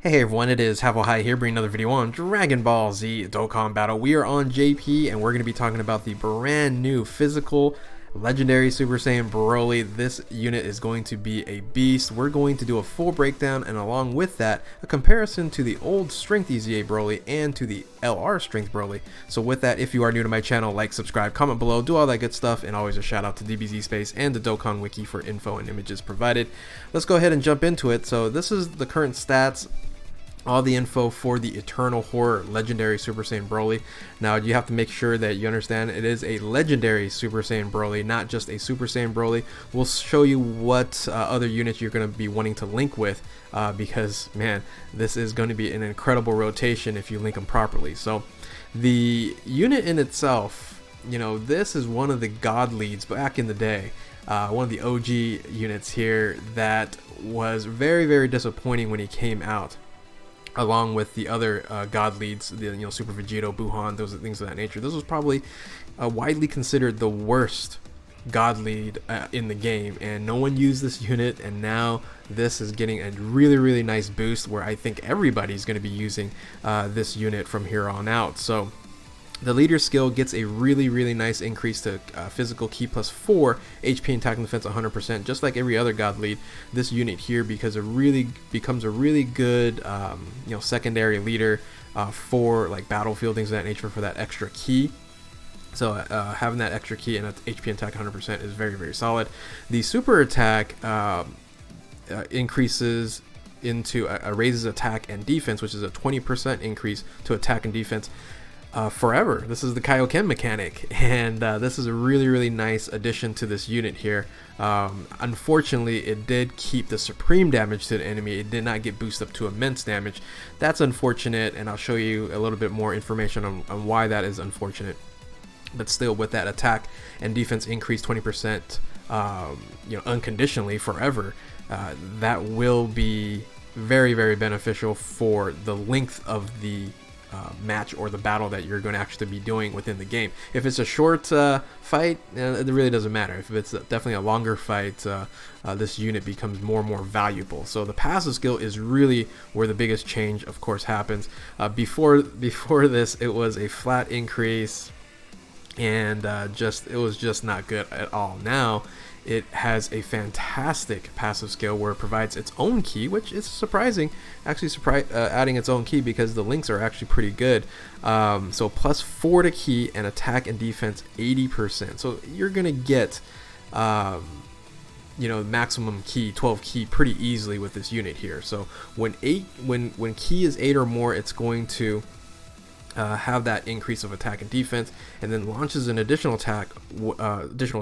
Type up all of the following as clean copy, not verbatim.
Hey everyone, it is Havo High here, bringing another video on Dragon Ball Z Dokkan Battle. We are on JP, and we're going to be talking about the brand new physical legendary Super Saiyan Broly. This unit is going to be a beast. We're going to do a full breakdown, and along with that, a comparison to the old Strength EZA Broly and to the LR Strength Broly. So with that, if you are new to my channel, like, subscribe, comment below, do all that good stuff, and always a shout out to DBZ Space and the Dokkan Wiki for info and images provided. Let's go ahead and jump into it. So this is the current stats. All the info for the Eternal Horror Legendary Super Saiyan Broly. Now you have to make sure that you understand it is a legendary Super Saiyan Broly, not just a Super Saiyan Broly. We'll show you what other units you're going to be wanting to link with because, man, this is going to be an incredible rotation if you link them properly. So the unit in itself, you know, this is one of the god leads back in the day. One of the OG units here that was very, very disappointing when he came out, along with the other god leads, the Super Vegito, Buhan, those are things of that nature. This was probably widely considered the worst god lead in the game, and no one used this unit, and now this is getting a really nice boost where I think everybody's going to be using this unit from here on out. So the leader skill gets a really nice increase to physical ki plus 4, HP and attack and defense 100%, just like every other god lead. This unit here becomes a really good secondary leader for like battlefield, things of that nature, for that extra ki. So having that extra ki and HP and attack 100% is very solid. The super attack increases into raises attack and defense, which is a 20% increase to attack and defense forever. This is the Kaioken mechanic, and this is a really nice addition to this unit here. Unfortunately, it did keep the supreme damage to the enemy. It did not get boosted up to immense damage. That's unfortunate, and I'll show you a little bit more information on why that is unfortunate. But still, with that attack and defense increase 20%, unconditionally forever, that will be very beneficial for the length of the match or the battle that you're going to actually be doing within the game. If it's a short fight, it really doesn't matter. If it's definitely a longer fight, this unit becomes more and more valuable. So the passive skill is really where the biggest change, of course, happens. Before this, it was a flat increase, and it was just not good at all. Now it has a fantastic passive skill where it provides its own ki, which is surprising, actually adding its own ki, because the links are actually pretty good. So plus 4 to ki and attack and defense 80%. So you're gonna get maximum ki, 12 ki, pretty easily with this unit here. So when ki is 8 or more, it's going to have that increase of attack and defense, and then launches an additional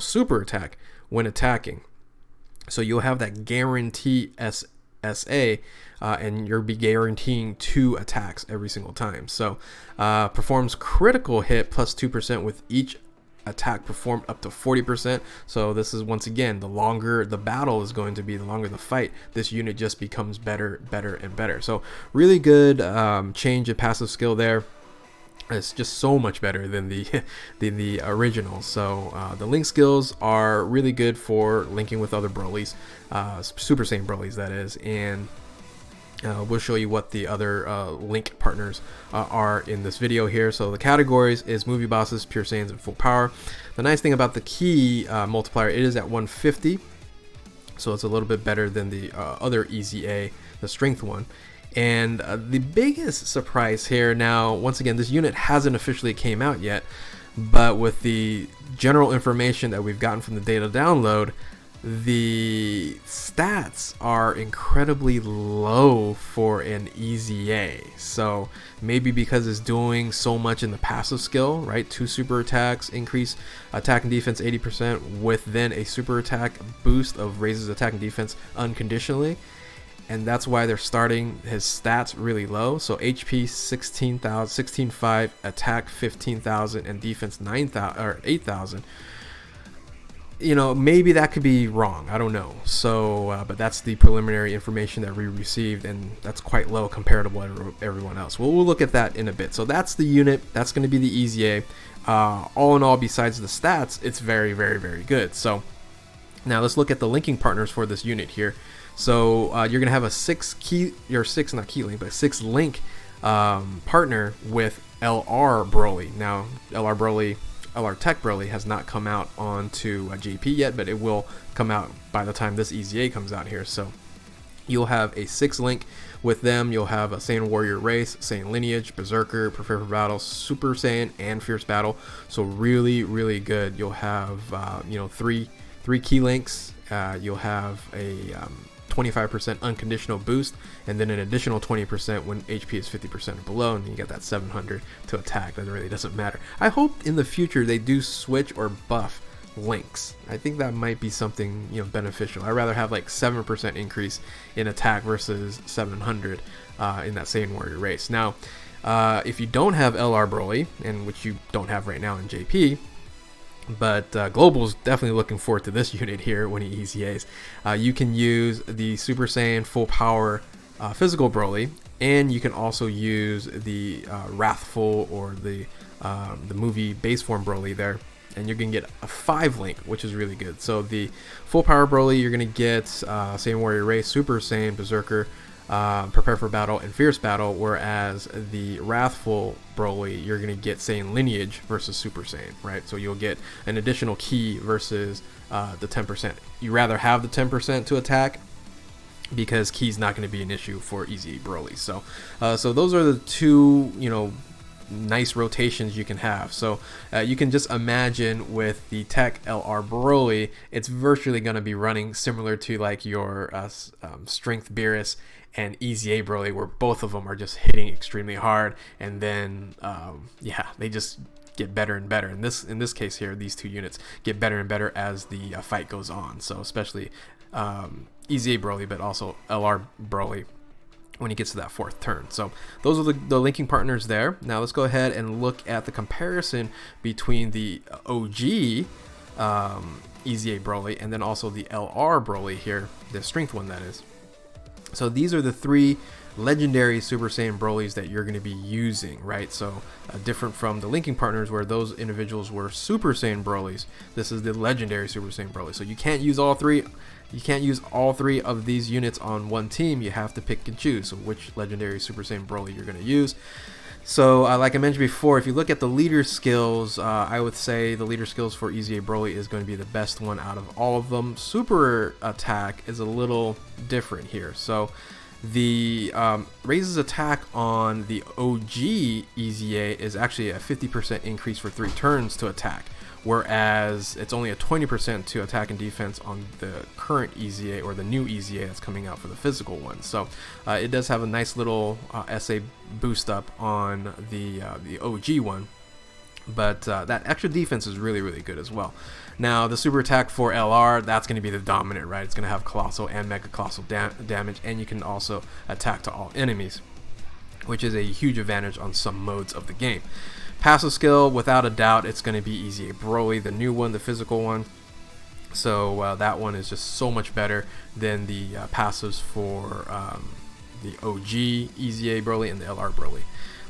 super attack when attacking. So you'll have that guarantee SSA, and you'll be guaranteeing 2 attacks every single time. So performs critical hit plus 2% with each attack performed up to 40%. So this is, once again, the longer the battle is going to be, the longer the fight, this unit just becomes better and better. So really good change of passive skill there. It's just so much better than the original. So the link skills are really good for linking with other Brolys, Super Saiyan Brolys, that is, and we'll show you what the other link partners are in this video here. So the categories is movie bosses, pure Saiyans, and full power. The nice thing about the ki multiplier, it is at 150, so it's a little bit better than the other EZA, the strength one. And the biggest surprise here, now, once again, this unit hasn't officially came out yet, but with the general information that we've gotten from the data download, the stats are incredibly low for an EZA. So maybe because it's doing so much in the passive skill, right? 2 super attacks, increase attack and defense 80%, with then a super attack boost of raises attack and defense unconditionally. And that's why they're starting his stats really low. So HP 16,500, attack 15,000, and defense 9,000 or 8,000. Maybe that could be wrong. I don't know. So, but that's the preliminary information that we received, and that's quite low comparable to everyone else. We'll look at that in a bit. So that's the unit. That's going to be the EZA. All in all, besides the stats, it's very good. So now let's look at the linking partners for this unit here. So you're gonna have a six link partner with LR Broly. Now LR Tech Broly has not come out onto JP yet, but it will come out by the time this EZA comes out here. So you'll have a 6 link with them. You'll have a Saiyan Warrior Race, Saiyan Lineage, Berserker, Prepare for Battle, Super Saiyan, and Fierce Battle. So really, really good. You'll have three key links. You'll have a 25% unconditional boost, and then an additional 20% when HP is 50% or below, and then you get that 700 to attack. That really doesn't matter. I hope in the future they do switch or buff links. I think that might be something beneficial. I'd rather have like 7% increase in attack versus 700 in that Saiyan Warrior Race. Now, if you don't have LR Broly, and which you don't have right now in JP, but Global's definitely looking forward to this unit here when he EZAs. You can use the Super Saiyan Full Power Physical Broly, and you can also use the Wrathful or the movie base form Broly there, and you're gonna get a 5 link, which is really good. So the Full Power Broly, you're gonna get Saiyan Warrior Race, Super Saiyan, Berserker, Prepare for Battle, and Fierce Battle, whereas the Wrathful Broly, you're going to get Saiyan Lineage versus Super Saiyan, right? So you'll get an additional key versus the 10%. You rather have the 10% to attack because key's not going to be an issue for EZA Broly. So those are the two, nice rotations you can have. So you can just imagine with the Tech LR Broly, it's virtually going to be running similar to like your Strength Beerus and EZA Broly, where both of them are just hitting extremely hard, and then they just get better and better. In this case here, these two units get better and better as the fight goes on. So especially EZA Broly, but also LR Broly when he gets to that 4th turn. So those are the linking partners there. Now let's go ahead and look at the comparison between the OG EZA Broly and then also the LR Broly here, the strength one that is. So these are the 3 legendary Super Saiyan Brolys that you're going to be using, right? So different from the linking partners where those individuals were Super Saiyan Brolys, this is the legendary Super Saiyan Broly. So you can't use all 3. You can't use all 3 of these units on one team. You have to pick and choose which legendary Super Saiyan Broly you're going to use. So like I mentioned before, if you look at the leader skills, I would say the leader skills for EZA Broly is going to be the best one out of all of them. Super attack is a little different here. So the raises attack on the OG EZA is actually a 50% increase for 3 turns to attack, whereas it's only a 20% to attack and defense on the current EZA or the new EZA that's coming out for the physical one. So it does have a nice little SA boost up on the OG one, but that extra defense is really, really good as well. Now the super attack for LR, that's going to be the dominant, right? It's going to have colossal and mega colossal damage, and you can also attack to all enemies, which is a huge advantage on some modes of the game. Passive skill, without a doubt, it's going to be EZA Broly, the new one, the physical one. So that one is just so much better than the passives for the OG EZA Broly and the LR Broly.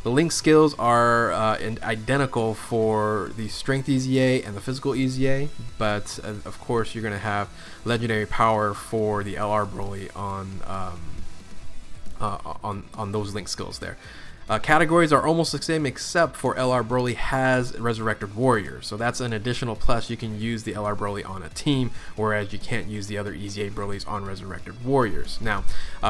The link skills are identical for the Strength EZA and the Physical EZA, but of course you're going to have legendary power for the LR Broly on those link skills there. Categories are almost the same, except for LR Broly has Resurrected Warrior, so that's an additional plus. You can use the LR Broly on a team, whereas you can't use the other EZA Brolys on Resurrected Warriors. Now,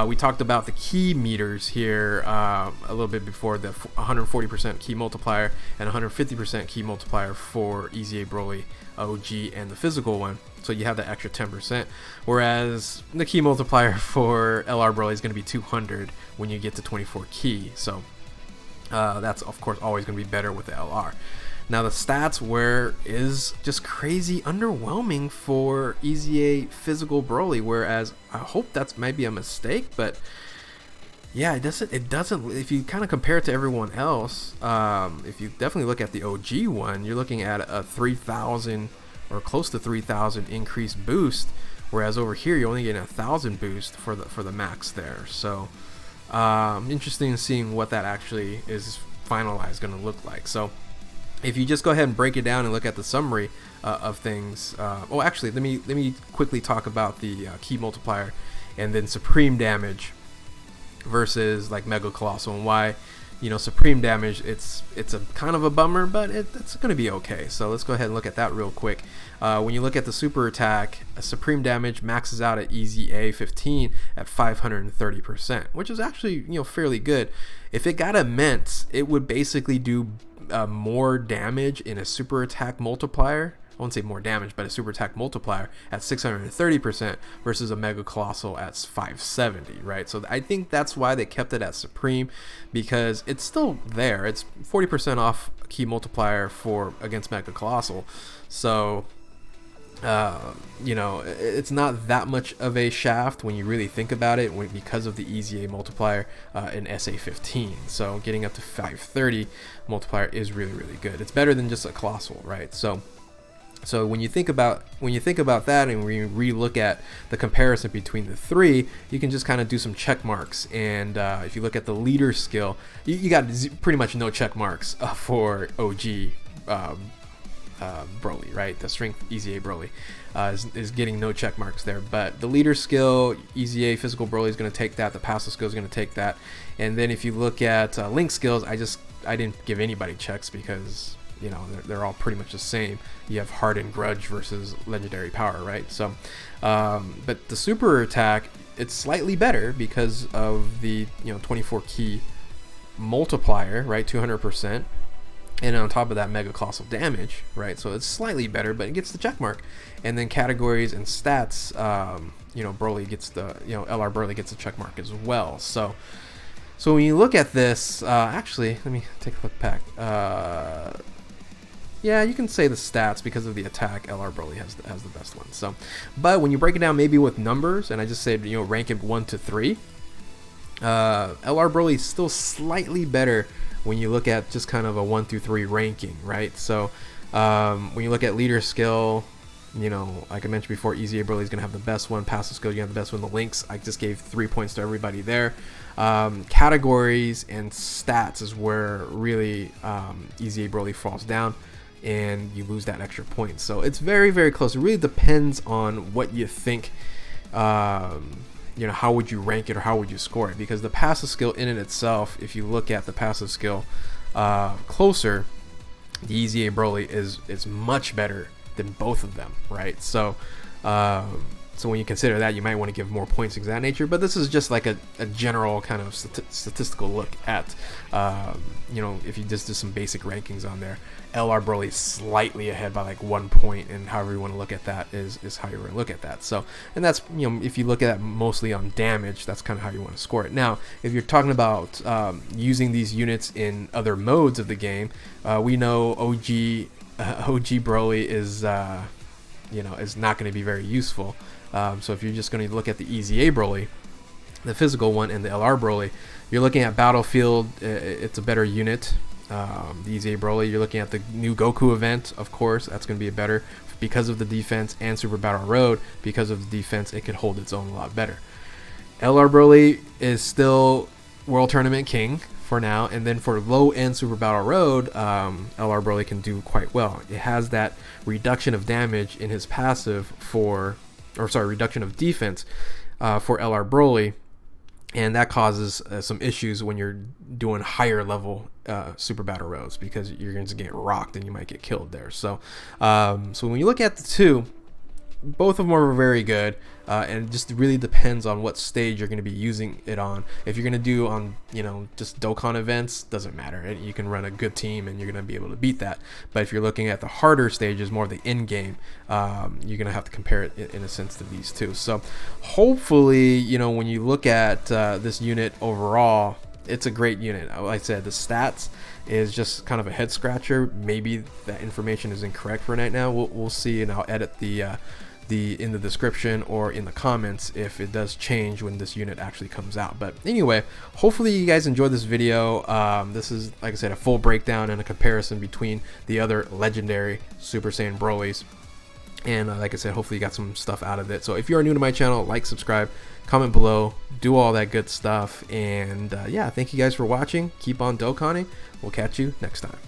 we talked about the key meters here a little bit before, the 140% key multiplier and 150% key multiplier for EZA Broly OG and the physical one. So you have that extra 10%, whereas the key multiplier for LR Broly is going to be 200 when you get to 24 key. So that's of course always going to be better with the LR. Now the stats is just crazy underwhelming for EZA Physical Broly, whereas I hope that's maybe a mistake, but yeah, it doesn't. If you kind of compare it to everyone else, if you definitely look at the OG one, you're looking at a 3,000 or close to 3,000 increased boost, whereas over here you're only getting 1,000 boost for the max there. So interesting in seeing what that actually is finalized going to look like. So if you just go ahead and break it down and look at the summary of things, actually let me quickly talk about the key multiplier and then supreme damage versus like Mega Colossal, and why, you know, supreme damage, it's a kind of a bummer, but it's going to be okay. So let's go ahead and look at that real quick. When you look at the super attack, supreme damage maxes out at EZA 15 at 530%, which is actually, you know, fairly good. If it got immense, it would basically do more damage in a super attack multiplier. I won't say more damage, but a super attack multiplier at 630% versus a Mega Colossal at 570, right? So I think that's why they kept it at supreme, because it's still there. It's 40% off key multiplier for against Mega Colossal. So you know, it's not that much of a shaft when you really think about it, because of the EZA multiplier in SA15. So getting up to 530 multiplier is really, really good. It's better than just a Colossal, right? So when you think about that, and we re-look at the comparison between the three, you can just kind of do some check marks. And if you look at the leader skill, you got pretty much no check marks for OG Broly, right? The strength EZA Broly is getting no check marks there. But the leader skill, EZA physical Broly is going to take that. The passive skill is going to take that. And then if you look at link skills, I didn't give anybody checks, because, you know, they're all pretty much the same. You have Hardened Grudge versus Legendary Power, right? So, but the super attack, it's slightly better because of the, you know, 24 key multiplier, right? 200%, and on top of that, Mega Colossal damage, right? So it's slightly better, but it gets the check mark. And then categories and stats, you know, Broly gets the, you know, LR Broly gets a check mark as well. So when you look at this, actually, let me take a look back. Yeah, you can say the stats, because of the attack, LR Broly has the best one. So, but when you break it down maybe with numbers, and I just said, you know, rank it 1 to 3, LR Broly is still slightly better when you look at just kind of a 1 through 3 ranking, right? So when you look at leader skill, you know, like I mentioned before, EZA Broly is going to have the best one. Passive skill, you have the best one. The links, I just gave 3 points to everybody there. Categories and stats is where really EZA Broly falls down, and you lose that extra point. So it's very, very close. It really depends on what you think, you know, how would you rank it or how would you score it, because the passive skill in and itself, if you look at the passive skill closer, the EZA Broly is much better than both of them, right? So so when you consider that, you might want to give more points, things of that nature. But this is just like a general kind of statistical look at, you know, if you just do some basic rankings on there, LR Broly is slightly ahead by like 1 point, and however you want to look at that is how you're going to look at that. So, and that's, you know, if you look at that mostly on damage, that's kind of how you want to score it. Now, if you're talking about using these units in other modes of the game, we know OG Broly is, you know, is not going to be very useful. So if you're just going to look at the EZA Broly, the physical one, and the LR Broly, you're looking at Battlefield, it's a better unit. The EZA Broly, you're looking at the new Goku event, of course, that's going to be a better, because of the defense, and Super Battle Road, because of the defense, it could hold its own a lot better. LR Broly is still World Tournament King for now, and then for low-end Super Battle Road, LR Broly can do quite well. It has that reduction of damage in his passive reduction of defense for LR Broly, and that causes some issues when you're doing higher level Super Battle Roads, because you're going to get rocked and you might get killed there. So so when you look at the two, both of them are very good, and it just really depends on what stage you're going to be using it on. If you're going to do on, you know, just Dokkan events, doesn't matter. You can run a good team and you're going to be able to beat that. But if you're looking at the harder stages, more of the end game, you're going to have to compare it in a sense to these two. So hopefully, you know, when you look at this unit overall, it's a great unit. Like I said, the stats is just kind of a head scratcher. Maybe that information is incorrect for right now. We'll see, and I'll edit the in the description or in the comments if it does change when this unit actually comes out. But anyway, hopefully you guys enjoyed this video. This is, like I said, a full breakdown and a comparison between the other legendary Super Saiyan Brolys. And like I said, hopefully you got some stuff out of it. So if you are new to my channel, like, subscribe, comment below, do all that good stuff. And yeah, thank you guys for watching. Keep on Dokkaning. We'll catch you next time.